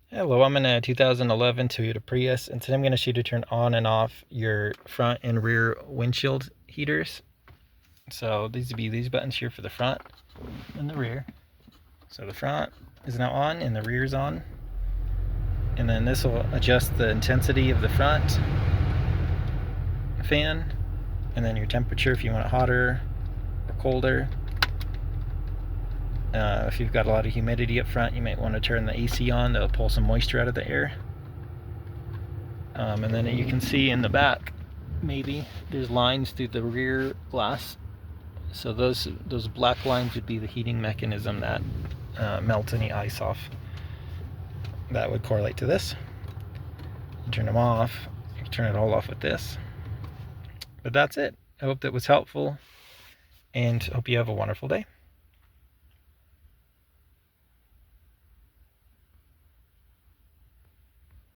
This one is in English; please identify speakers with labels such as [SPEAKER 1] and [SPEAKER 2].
[SPEAKER 1] Hello, I'm in a 2011 Toyota Prius, and today I'm going to show you to turn on and off your front and rear windshield heaters. So these would be these buttons here for the front and the rear. So the front is now on and the rear is on. And then this will adjust the intensity of the front fan, and then your temperature if you want it hotter or colder. If you've got a lot of humidity up front, you might want to turn the AC on. That'll pull some moisture out of the air. And then you can see in the back, maybe there's lines through the rear glass. So those black lines would be the heating mechanism that melts any ice off. That would correlate to this. You turn them off. You can turn it all off with this. But that's it. I hope that was helpful, and hope you have a wonderful day.